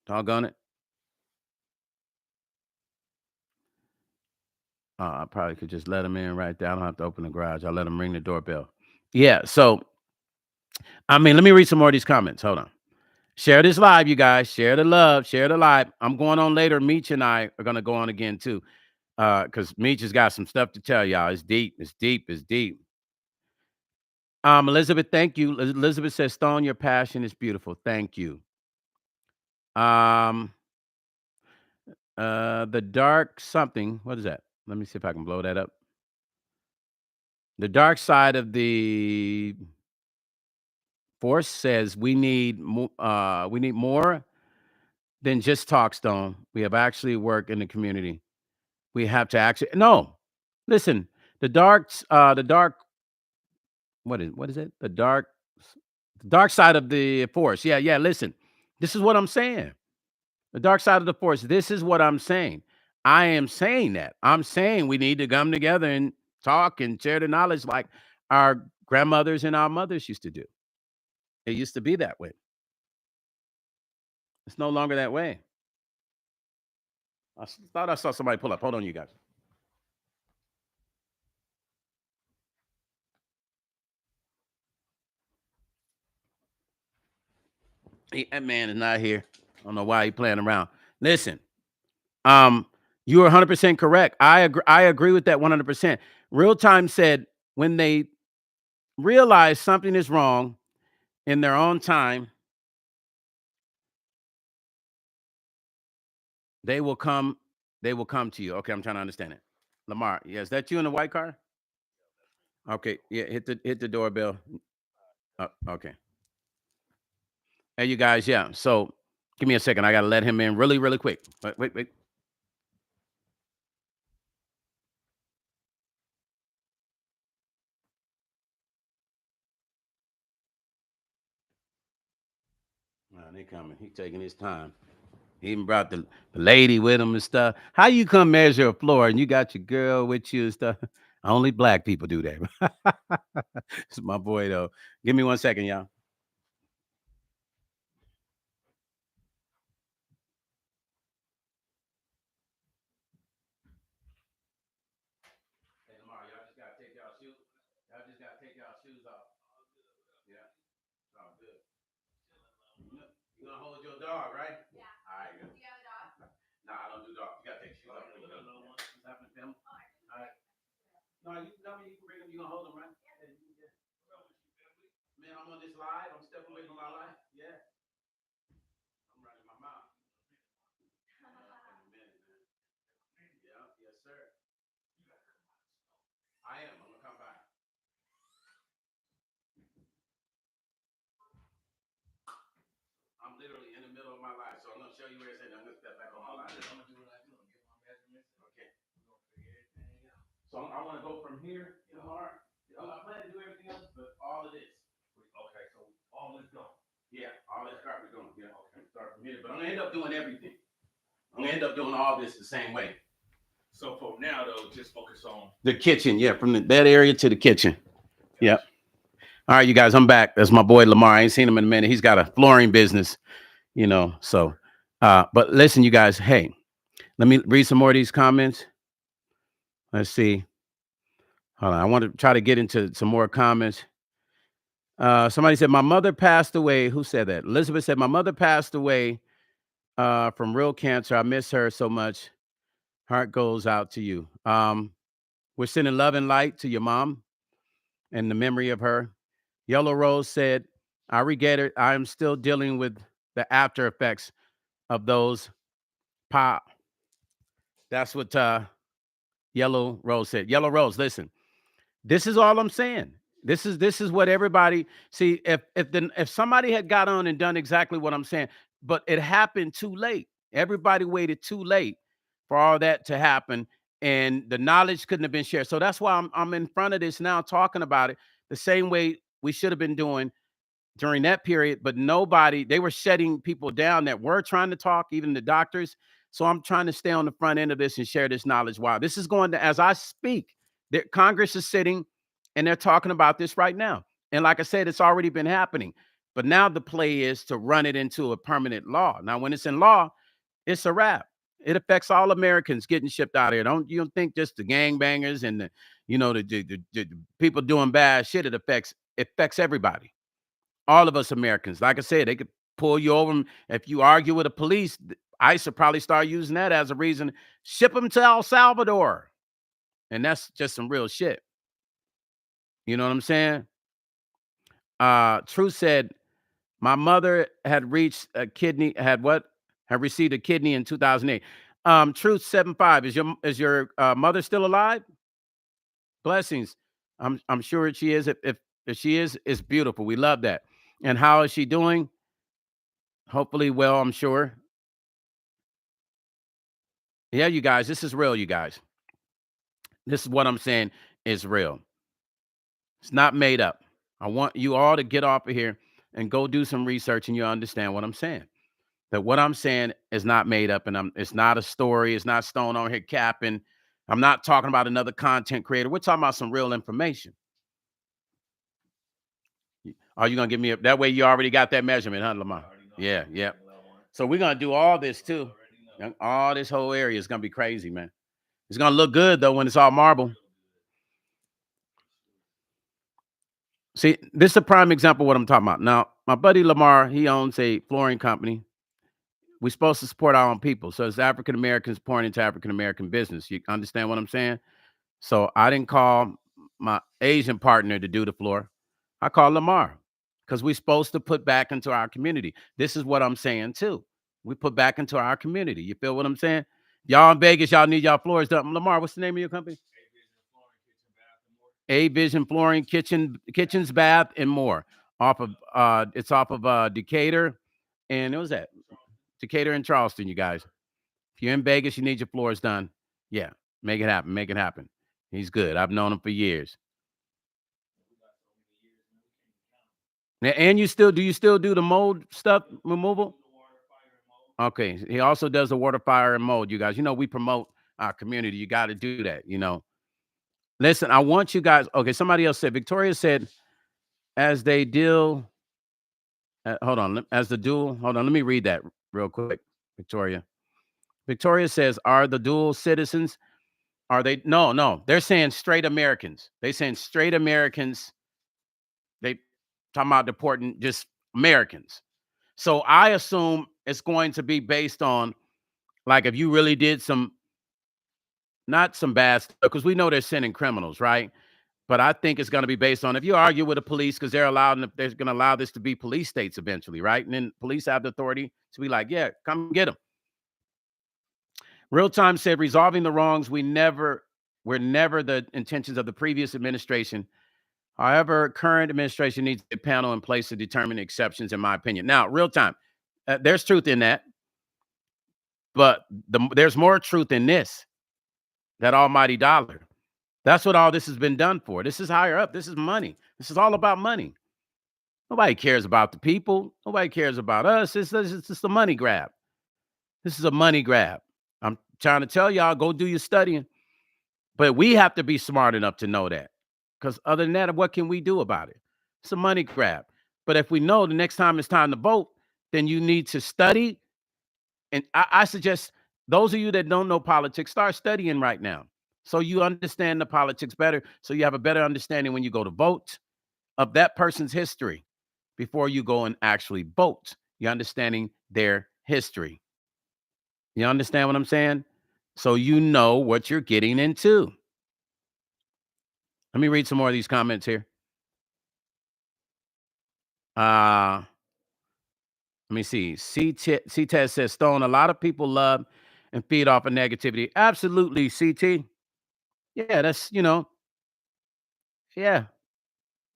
Doggone it. I probably could just let him in right there. I don't have to open the garage. I'll let him ring the doorbell. Yeah. So, I mean, let me read some more of these comments. Hold on. Share this live, you guys. Share the love. Share the live. I'm going on later. Meech and I are gonna go on again too, because Meech has got some stuff to tell y'all. It's deep. It's deep. It's deep. Elizabeth, thank you. Elizabeth says, "Stone, your passion is beautiful. Thank you." Um, the dark something. What is that? Let me see if I can blow that up. The dark side of the force says we need more than just talk, Stone. We have actually work in the community. We have to actually no. Listen, the dark what is it? The dark side of the force. Yeah, yeah. Listen, this is what I'm saying. The dark side of the force. This is what I'm saying. I am saying that. I'm saying we need to come together and talk and share the knowledge like our grandmothers and our mothers used to do. It used to be that way. It's no longer that way. Thought I saw somebody pull up. Hold on, you guys. That man is not here. I don't know why he playing around. Listen, um, you are 100% correct. I agree with that 100%. Real time said when they realize something is wrong in their own time, they will come. They will come to you. Okay, I'm trying to understand it. Lamar, yeah, is that you in the white car? Okay, yeah, hit the doorbell. Okay. Hey, you guys, yeah. So give me a second. I gotta let him in really, really quick. Wait. They coming. He taking his time. He even brought the lady with him and stuff. How you come measure a floor and you got your girl with you and stuff? Only black people do that. It's my boy though. Give me 1 second, y'all. Hey Lamar, y'all just gotta take y'all shoes. Y'all just gotta take y'all shoes off. Yeah, it's all good. You gonna hold your dog, right? Yeah. All right. Good. Do you have a dog? No, I don't do dogs. You gotta take your shoes off. What's happening, Tim? All right. No, you know me. You can bring them. You gonna hold them, right? Yeah. Man, I'm on this live. I'm stepping away from my life. Yeah. I'm running my mouth. In a minute, man. Yeah. Yes, sir. I am. I'm gonna come back. I'm literally in the middle of my life, so I'm gonna show you where it's at. I'm gonna step back on my life. I'm gonna do what I do. I'm gonna get my measurements. Okay. We're gonna figure everything out. So I want to go from here to Mark. I plan to do everything else, but all of this. Okay, so all this gone. Yeah, all this carpet gone. Yeah. Okay. Start from here, but I'm gonna end up doing everything. I'm gonna end up doing all this the same way. So for now, though, just focus on the kitchen. Yeah, from that area to the kitchen. Gotcha. Yep. All right, you guys, I'm back. That's my boy Lamar. I ain't seen him in a minute. He's got a flooring business, So, but listen, you guys. Hey, let me read some more of these comments. Let's see. Hold on. I want to try to get into some more comments. Somebody said my mother passed away. Who said that? Elizabeth said my mother passed away from real cancer. I miss her so much. Heart goes out to you. We're sending love and light to your mom and the memory of her. Yellow Rose said, I regret it. I am still dealing with the after effects of those pop. That's what Yellow Rose said. Yellow Rose, listen. This is all I'm saying. This is what everybody see. If somebody had got on and done exactly what I'm saying, but it happened too late. Everybody waited too late for all that to happen, and the knowledge couldn't have been shared. So that's why I'm in front of this now talking about it the same way we should have been doing during that period, but they were shutting people down that were trying to talk, even the doctors. So I'm trying to stay on the front end of this and share this knowledge. Wow, this is going to, as I speak, Congress is sitting and they're talking about this right now. And like I said, it's already been happening. But now the play is to run it into a permanent law. Now, when it's in law, it's a wrap. It affects all Americans getting shipped out of here. You don't think just the gangbangers and the people doing bad shit. It affects everybody, all of us Americans. Like I said, they could pull you over. If you argue with the police, ICE will probably start using that as a reason. Ship them to El Salvador. And that's just some real shit. You know what I'm saying? Truth said, my mother had reached a kidney, had what? Had received a kidney in 2008. Truth 75. Is your mother still alive? Blessings. I'm sure she is. If she is, it's beautiful. We love that. And how is she doing? Hopefully well, I'm sure. Yeah, you guys, this is real, you guys. This is what I'm saying is real. It's not made up. I want you all to get off of here and go do some research and you'll understand what I'm saying. That what I'm saying is not made up and it's not a story. It's not Stone on here capping. I'm not talking about another content creator. We're talking about some real information. Are you gonna give me that way? You already got that measurement, huh, Lamar? Yeah, yeah. So we're gonna do all this too. All this whole area is gonna be crazy, man. It's gonna look good though when it's all marble. See, this is a prime example of what I'm talking about. Now, my buddy Lamar, he owns a flooring company. We're supposed to support our own people. So it's African Americans pouring into African American business. You understand what I'm saying? So I didn't call my Asian partner to do the floor. I called Lamar because we're supposed to put back into our community. This is what I'm saying too. We put back into our community. You feel what I'm saying? Y'all in Vegas, y'all need y'all floors done. Lamar, what's the name of your company? A Vision Flooring, kitchens, bath, and more. Off of it's off of Decatur, and it was that Decatur and Charleston. You guys, if you're in Vegas, you need your floors done. Yeah, make it happen. Make it happen. He's good. I've known him for years. And you still do the mold stuff removal? Okay. He also does the water, fire, and mold. You guys, we promote our community. You got to do that. Listen, I want you guys. Okay, somebody else said. Victoria said, as they deal. Hold on. As the dual. Hold on. Let me read that real quick. Victoria. Victoria says, are the dual citizens? Are they? No, no. They're saying straight Americans. They saying straight Americans. They talking about deporting just Americans. So I assume it's going to be based on like if you really did not some bad stuff, because we know they're sending criminals, right? But I think it's going to be based on if you argue with the police because they're going to allow this to be police states eventually, right? And then police have the authority to be like, yeah, come get them. Real Time said resolving the wrongs were never the intentions of the previous administration. However, current administration needs a panel in place to determine exceptions, in my opinion. Now, Real Time, there's truth in that, but there's more truth in this. That almighty dollar. That's what all this has been done for. This is higher up. This is money. This is all about money. Nobody cares about the people. Nobody cares about us. It's just a money grab. This is a money grab. I'm trying to tell y'all, go do your studying. But we have to be smart enough to know that. Because other than that, what can we do about it? It's a money grab. But if we know the next time it's time to vote, then you need to study. And I suggest those of you that don't know politics, start studying right now. So you understand the politics better. So you have a better understanding when you go to vote of that person's history before you go and actually vote. You're understanding their history. You understand what I'm saying? So you know what you're getting into. Let me read some more of these comments here. Let me see. CTES says, Stone, a lot of people love and feed off of negativity. Absolutely, CT. Yeah, that's, yeah.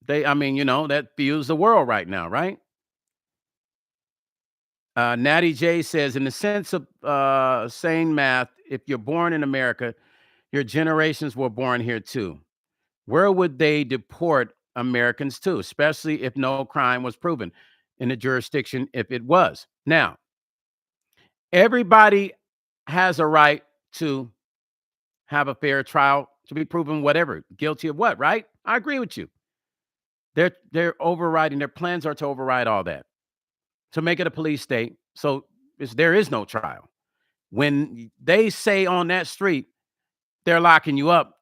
That fuels the world right now, right? Natty J says, in the sense of sane math, if you're born in America, your generations were born here too. Where would they deport Americans to, especially if no crime was proven in the jurisdiction if it was? Now, everybody has a right to have a fair trial, to be proven whatever, guilty of what, right? I agree with you. They're overriding, their plans are to override all that, to make it a police state. So there is no trial. When they say on that street, they're locking you up,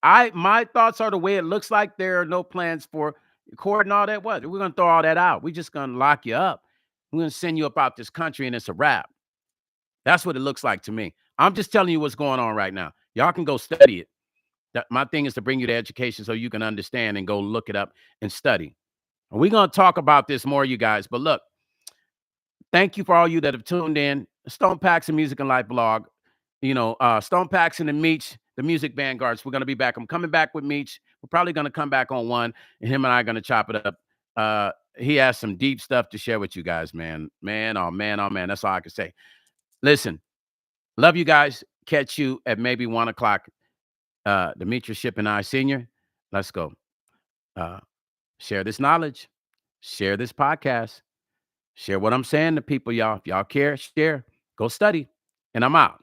my thoughts are the way it looks like there are no plans for Court and all that. What? We're gonna throw all that out. We're just gonna lock you up. We're gonna send you up out this country, and it's a wrap. That's what it looks like to me. I'm just telling you what's going on right now. Y'all can go study it. My thing is to bring you the education so you can understand and go look it up and study. And we're gonna talk about this more, you guys. But look, thank you for all you that have tuned in. Stone Paxton Music and Life blog. Stone Paxton and Meech, the music vanguards. We're gonna be back. I'm coming back with Meech. We're probably gonna come back on one, and him and I are gonna chop it up. He has some deep stuff to share with you guys, man. Man, oh man, oh man. That's all I can say. Listen, love you guys. Catch you at maybe 1 o'clock. Demetrius Ship and I, Senior. Let's go. Share this knowledge. Share this podcast. Share what I'm saying to people, y'all. If y'all care, share. Go study. And I'm out.